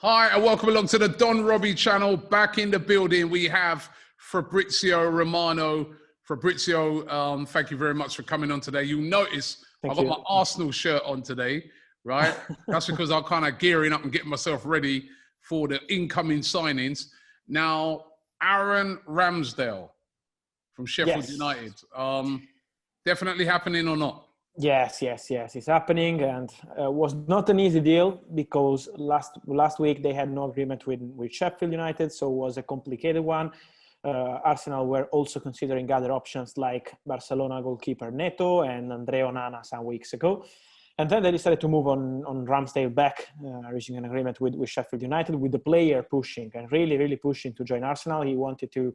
Hi, and welcome along to the Don Robbie channel. Back in the building, we have Fabrizio Romano. Fabrizio, thank you very much for coming on today. You notice I've got my Arsenal shirt on today, right? That's because I'm kind of gearing up and getting myself ready for the incoming signings. Now, Aaron Ramsdale from Sheffield United. Definitely happening or not? Yes, it's happening, and was not an easy deal because last week they had no agreement with Sheffield United, so it was a complicated one. Arsenal were also considering other options like Barcelona goalkeeper Neto and Andre Onana some weeks ago. And then they decided to move on Ramsdale back, reaching an agreement with Sheffield United, with the player pushing and really pushing to join Arsenal. He wanted to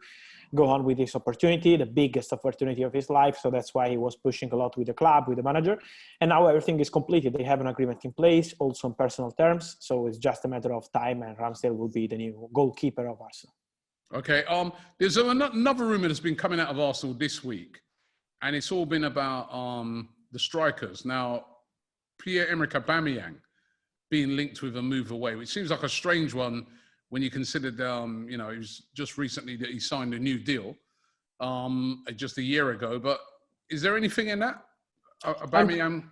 go on with this opportunity, the biggest opportunity of his life. So that's why he was pushing a lot with the club, with the manager. And now everything is completed. They have an agreement in place, also on personal terms. So it's just a matter of time, and Ramsdale will be the new goalkeeper of Arsenal. Okay. There's another rumor that's been coming out of Arsenal this week, and it's all been about the strikers. Now, Pierre-Emerick Aubameyang being linked with a move away, which seems like a strange one when you consider, it was just recently that he signed a new deal just a year ago. But is there anything in that? Aubameyang?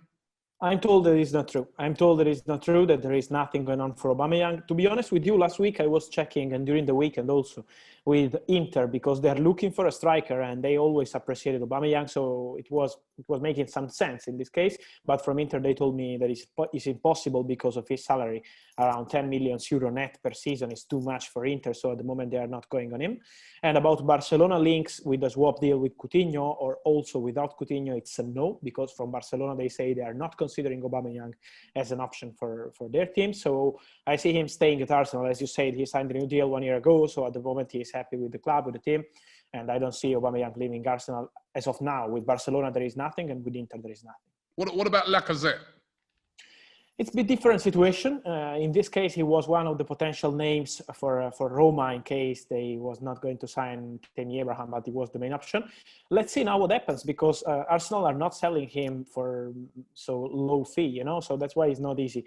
I'm told that it's not true. I'm told that it's not true, that there is nothing going on for Aubameyang. To be honest with you, last week I was checking, and during the weekend also, with Inter, because they're looking for a striker and they always appreciated Aubameyang, so it was making some sense in this case. But from Inter, they told me that it's impossible because of his salary. Around 10 million euro net per season is too much for Inter, so at the moment they are not going on him. And about Barcelona links with the swap deal with Coutinho, or also without Coutinho, it's a no, because from Barcelona they say they are not considering Aubameyang as an option for their team. So I see him staying at Arsenal. As you said, he signed a new deal 1 year ago, so at the moment he is happy with the club, with the team, and I don't see Aubameyang leaving Arsenal as of now. With Barcelona there is nothing, and with Inter there is nothing. What about Lacazette? It's a bit different situation. In this case, he was one of the potential names for Roma in case they was not going to sign Tammy Abraham, but he was the main option. Let's see now what happens, because Arsenal are not selling him for so low fee, so that's why it's not easy.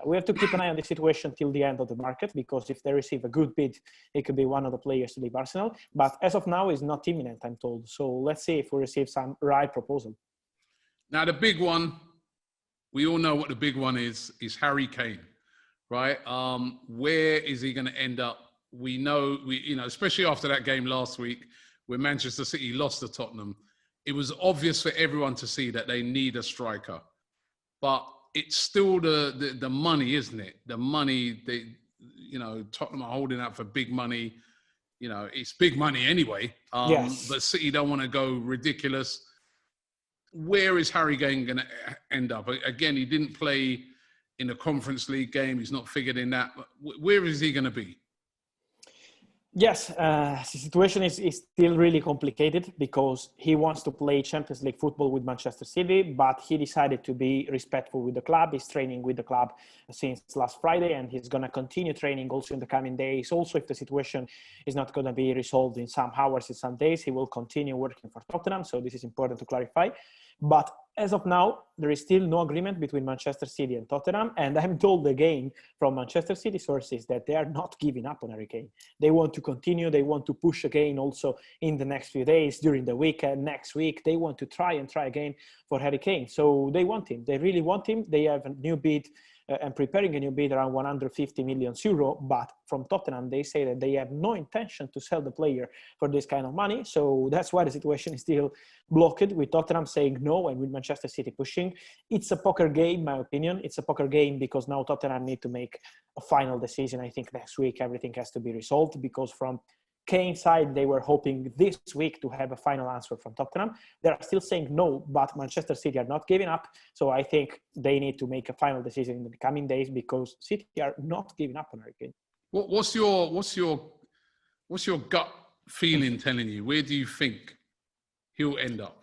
We have to keep an eye on the situation till the end of the market, because if they receive a good bid, it could be one of the players to leave Arsenal. But as of now, it's not imminent, I'm told. So let's see if we receive some right proposal. Now, the big one, we all know what the big one is Harry Kane, right? Where is he going to end up? We know, especially after that game last week where Manchester City lost to Tottenham, it was obvious for everyone to see that they need a striker. But it's still the money, isn't it? The money, Tottenham are holding out for big money. It's big money anyway. Yes. But City don't want to go ridiculous. Where is Harry Kane going to end up? Again, he didn't play in the Conference League game. He's not figured in that. Where is he going to be? Yes, the situation is still really complicated, because he wants to play Champions League football with Manchester City, but he decided to be respectful with the club. He's training with the club since last Friday, and he's going to continue training also in the coming days. Also, if the situation is not going to be resolved in some hours, in some days, he will continue working for Tottenham. So this is important to clarify. But as of now, there is still no agreement between Manchester City and Tottenham. And I'm told again from Manchester City sources that they are not giving up on Harry Kane. They want to continue. They want to push again also in the next few days, during the weekend, next week. They want to try again for Harry Kane. So they want him. They really want him. They have a new bid and preparing a new bid around 150 million euro. But from Tottenham, they say that they have no intention to sell the player for this kind of money. So that's why the situation is still blocked, with Tottenham saying no and with Manchester City pushing. It's a poker game, my opinion. It's a poker game because now Tottenham need to make a final decision. I think next week everything has to be resolved, because from Kane's side, they were hoping this week to have a final answer from Tottenham. They are still saying no, but Manchester City are not giving up. So I think they need to make a final decision in the coming days, because City are not giving up on Harry Kane. What's your gut feeling telling you? Where do you think he'll end up?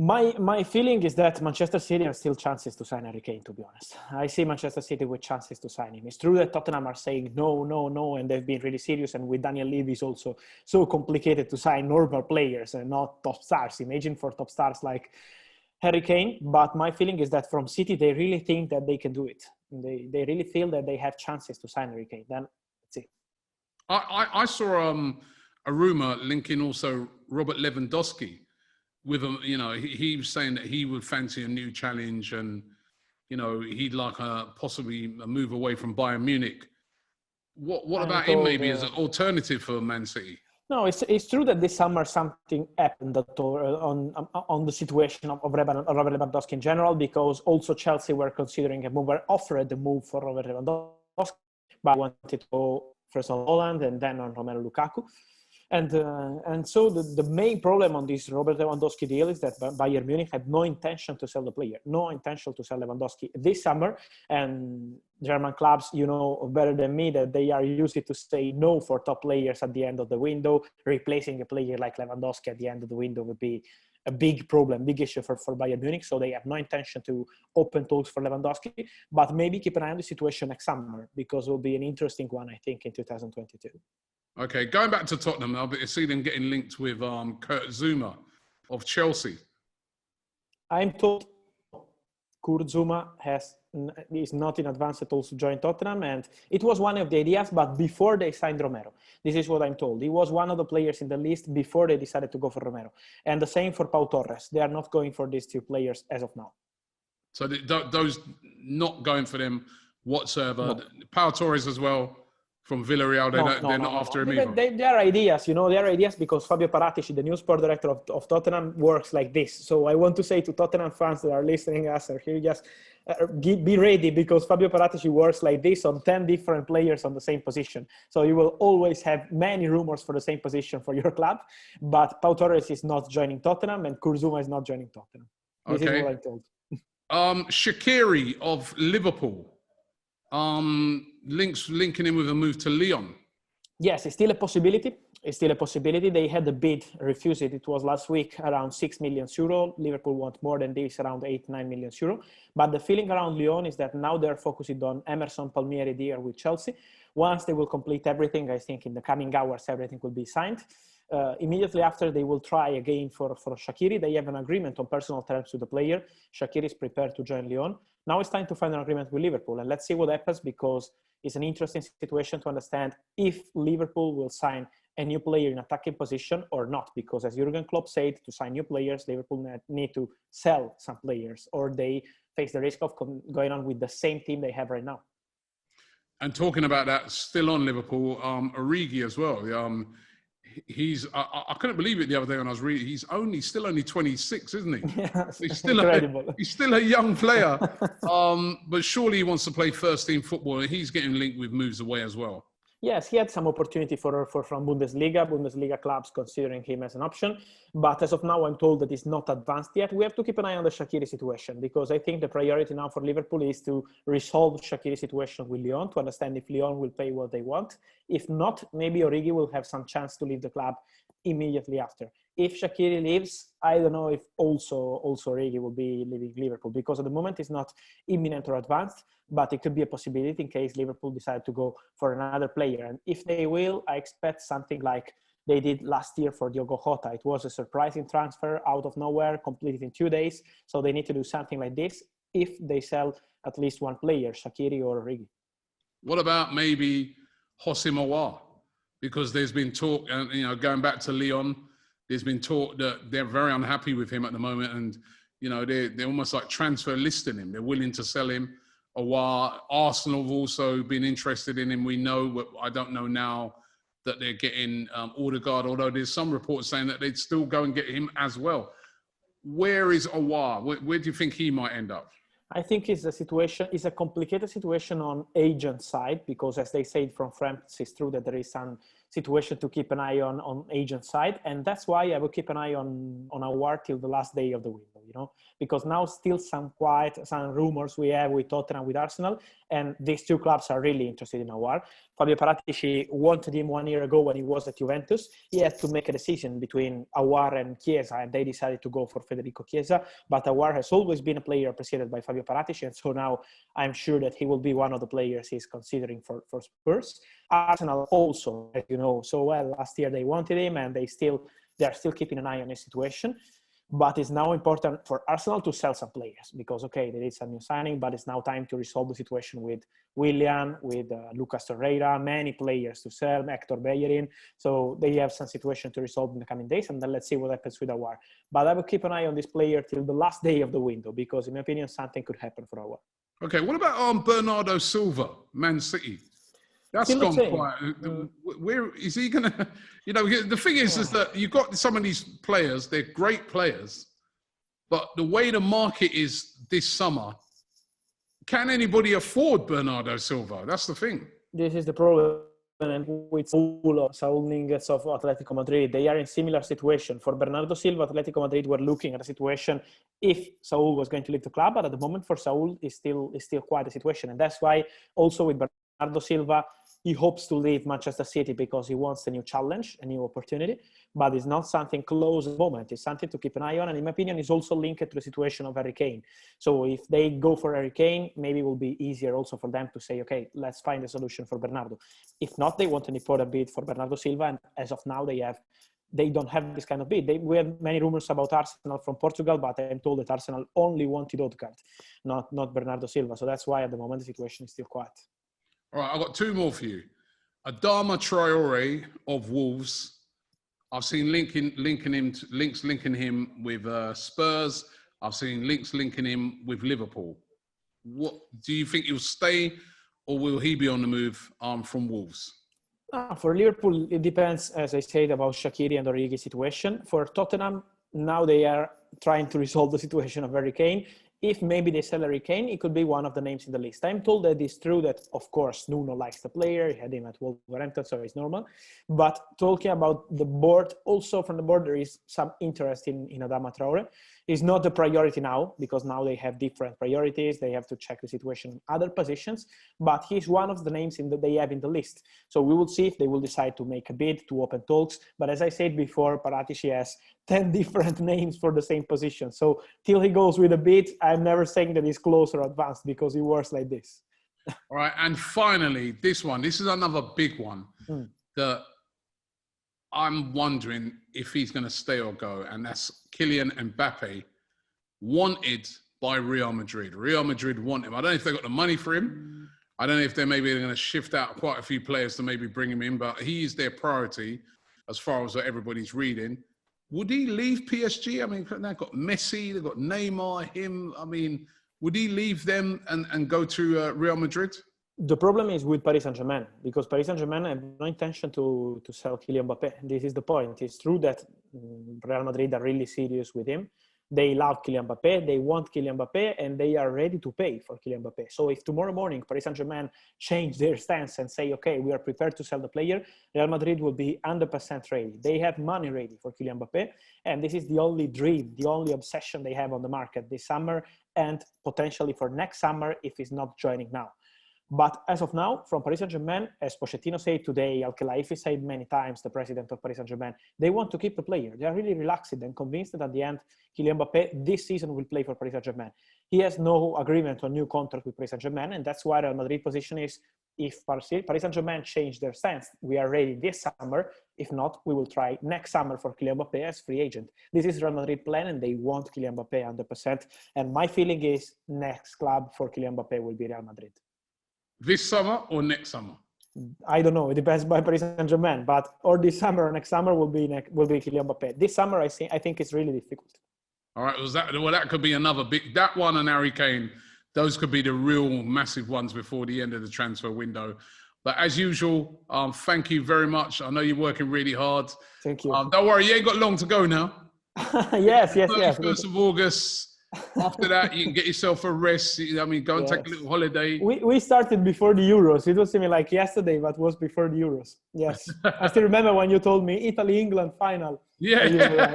My feeling is that Manchester City have still chances to sign Harry Kane, to be honest. I see Manchester City with chances to sign him. It's true that Tottenham are saying no, and they've been really serious. And with Daniel Levy, it's also so complicated to sign normal players and not top stars. Imagine for top stars like Harry Kane, but my feeling is that from City, they really think that they can do it. They really feel that they have chances to sign Harry Kane. Then let's see. I saw a rumor linking also Robert Lewandowski with him. You know, he was saying that he would fancy a new challenge, and you know, he'd like possibly a move away from Bayern Munich. What about him maybe as an alternative for Man City? No, it's true that this summer something happened on the situation of Robert Lewandowski in general, because also Chelsea were considering a move, were offered the move for Robert Lewandowski, but wanted to go first on Holland and then on Romelu Lukaku. And so the main problem on this Robert Lewandowski deal is that Bayern Munich had no intention to sell the player, no intention to sell Lewandowski this summer. And German clubs, you know better than me that they are used to say no for top players at the end of the window. Replacing a player like Lewandowski at the end of the window would be a big problem, big issue for Bayern Munich. So they have no intention to open talks for Lewandowski, but maybe keep an eye on the situation next summer, because it will be an interesting one, I think, in 2022. Okay, going back to Tottenham, I see them getting linked with Kurt Zouma of Chelsea. I'm told Kurt Zouma is not in advance at all to join Tottenham, and it was one of the ideas, but before they signed Romero. This is what I'm told. He was one of the players in the list before they decided to go for Romero. And the same for Pau Torres. They are not going for these two players as of now. So those not going for them whatsoever. No. Pau Torres as well. From Villarreal, they're not after him either. They are ideas, you know, they are ideas because Fabio Paratici, the new sport director of Tottenham, works like this. So I want to say to Tottenham fans that are listening to us or here, just be ready, because Fabio Paratici works like this on 10 different players on the same position. So you will always have many rumors for the same position for your club. But Pau Torres is not joining Tottenham and Kurt Zouma is not joining Tottenham. This is what I'm told. Shaqiri of Liverpool. Linking him with a move to Lyon. Yes, it's still a possibility. It's still a possibility. They had the bid, refused it. It was last week around 6 million euro. Liverpool want more than this, around 8-9 million euro. But the feeling around Lyon is that now they're focusing on Emerson Palmieri deal with Chelsea. Once they will complete everything, I think in the coming hours, everything will be signed. Immediately after, they will try again for Shaqiri. They have an agreement on personal terms with the player. Shaqiri is prepared to join Lyon. Now it's time to find an agreement with Liverpool. And let's see what happens, because it's an interesting situation to understand if Liverpool will sign a new player in attacking position or not. Because as Jurgen Klopp said, to sign new players, Liverpool need to sell some players, or they face the risk of going on with the same team they have right now. And talking about that, still on Liverpool, Origi as well. I couldn't believe it the other day when I was reading. He's still only 26, isn't he? Yeah, he's still a young player. But surely he wants to play first team football, and he's getting linked with moves away as well. Yes, he had some opportunity from Bundesliga clubs considering him as an option. But as of now, I'm told that he's not advanced yet. We have to keep an eye on the Shaqiri situation, because I think the priority now for Liverpool is to resolve Shaqiri situation with Lyon, to understand if Lyon will pay what they want. If not, maybe Origi will have some chance to leave the club immediately after. If Shaqiri leaves, I don't know if also Origi will be leaving Liverpool, because at the moment it's not imminent or advanced, but it could be a possibility in case Liverpool decide to go for another player. And if they will, I expect something like they did last year for Diogo Jota. It was a surprising transfer out of nowhere, completed in 2 days. So they need to do something like this if they sell at least one player, Shaqiri or Origi. What about maybe HOUSSEM? Because there's been talk, going back to Lyon, there's been talk that they're very unhappy with him at the moment, and they're almost like transfer listing him. They're willing to sell him. Arsenal have also been interested in him. We know, I don't know now, that they're getting Odegaard, although there's some reports saying that they'd still go and get him as well. Where is Aouar? Where do you think he might end up? I think it's a complicated situation on agent side, because as they said from France, it's true that there is some situation to keep an eye on agent side. And that's why I will keep an eye on Aouar till the last day of the window, because now still some rumors we have with Tottenham, with Arsenal, and these two clubs are really interested in Aouar. Fabio Paratici wanted him 1 year ago when he was at Juventus. He had to make a decision between Aouar and Chiesa, and they decided to go for Federico Chiesa. But Aouar has always been a player appreciated by Fabio Paratici, and so now I'm sure that he will be one of the players he's considering for Spurs. Arsenal also, as you know so well, last year they wanted him, and they're still keeping an eye on his situation. But it's now important for Arsenal to sell some players because, okay, there is some new signing, but it's now time to resolve the situation with Willian, with Lucas Torreira, many players to sell, Hector Bellerin. So they have some situation to resolve in the coming days, and then let's see what happens with Aouar. But I will keep an eye on this player till the last day of the window because, in my opinion, something could happen for Aouar. Okay, what about Bernardo Silva, Man City? That's Still gone quiet. Where is he going to, you know, the thing is that you've got some of these players, they're great players, but the way the market is this summer, can anybody afford Bernardo Silva? That's the thing. This is the problem. And with Saul Niguez of Atletico Madrid, they are in similar situation. For Bernardo Silva, Atletico Madrid were looking at a situation if Saul was going to leave the club, but at the moment for Saul is still quite a situation. And that's why also with Bernardo Silva, he hopes to leave Manchester City because he wants a new challenge, a new opportunity, but it's not something close at the moment. It's something to keep an eye on. And in my opinion, it's also linked to the situation of Harry Kane. So if they go for Harry Kane, maybe it will be easier also for them to say, okay, let's find a solution for Bernardo. If not, they want an important bid for Bernardo Silva. And as of now, they don't have this kind of bid. We have many rumors about Arsenal from Portugal, but I'm told that Arsenal only wanted Odegaard, not Bernardo Silva. So that's why at the moment the situation is still quiet. All right, I've got two more for you. ADAMA TRAORE of Wolves. I've seen links linking him with Spurs. I've seen links linking him with Liverpool. What do you think he'll stay, or will he be on the move from Wolves? For Liverpool, it depends, as I said, about Shaqiri and Origi situation. For Tottenham, now they are trying to resolve the situation of Harry Kane. If maybe they sell Harry Kane, it could be one of the names in the list. I'm told that it's true that, of course, Nuno likes the player. He had him at Wolverhampton, so it's normal. But talking about the board, also from the board, there is some interest in ADAMA TRAORE. It's not the priority now, because now they have different priorities. They have to check the situation in other positions. But he's one of the names that they have in the list. So we will see if they will decide to make a bid, to open talks. But as I said before, Paratici has 10 different names for the same position. So till he goes with a bid, I'm never saying that he's close or advanced because he works like this. All right, and finally, this is another big one that I'm wondering if he's going to stay or go, and that's Kylian Mbappe, wanted by Real Madrid. Real Madrid want him. I don't know if they've got the money for him. I don't know if they're going to shift out quite a few players to maybe bring him in, but he is their priority as far as what everybody's reading. Would he leave PSG? I mean, they've got Messi, they've got Neymar, him. I mean, would he leave them and go to Real Madrid? The problem is with Paris Saint-Germain, because Paris Saint-Germain have no intention to sell Kylian Mbappe. This is the point. It's true that Real Madrid are really serious with him. They love Kylian Mbappe, they want Kylian Mbappe, and they are ready to pay for Kylian Mbappe. So if tomorrow morning Paris Saint-Germain change their stance and say, okay, we are prepared to sell the player, Real Madrid will be 100% ready. They have money ready for Kylian Mbappe, and this is the only dream, the only obsession they have on the market this summer, and potentially for next summer if he's not joining now. But as of now, from Paris Saint-Germain, as Pochettino said today, Al-Khelaifi said many times, the president of Paris Saint-Germain, they want to keep the player. They are really relaxed and convinced that at the end, Kylian Mbappe this season will play for Paris Saint-Germain. He has no agreement on new contract with Paris Saint-Germain, and that's why Real Madrid position is, if Paris Saint-Germain change their stance, we are ready this summer. If not, we will try next summer for Kylian Mbappe as free agent. This is Real Madrid plan, and they want Kylian Mbappe 100%. And my feeling is next club for Kylian Mbappe will be Real Madrid. This summer or next summer? I don't know. It depends by Paris Saint-Germain, but or this summer or next summer will be Kylian Mbappe. This summer, I think it's really difficult. All right. That could be another big. That one and Harry Kane, those could be the real massive ones before the end of the transfer window. But as usual, thank you very much. I know you're working really hard. Thank you. Don't worry, you ain't got long to go now. yes. 1st of August. After that, you can get yourself a rest. I mean, go and take a little holiday. We started before the Euros. It was something like yesterday, but was before the Euros. Yes. I still remember when you told me Italy-England final. Yeah.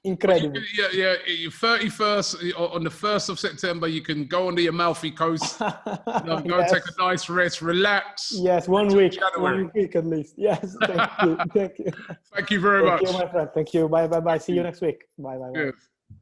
Incredible. Yeah. 31st, on the 1st of September, you can go on the Amalfi Coast. Go and take a nice rest, relax. Yes, 1 week. 1 week at least. Yes, thank you. Thank you very much. Thank you, my friend. Thank you. Bye. See you next week. Bye. Good.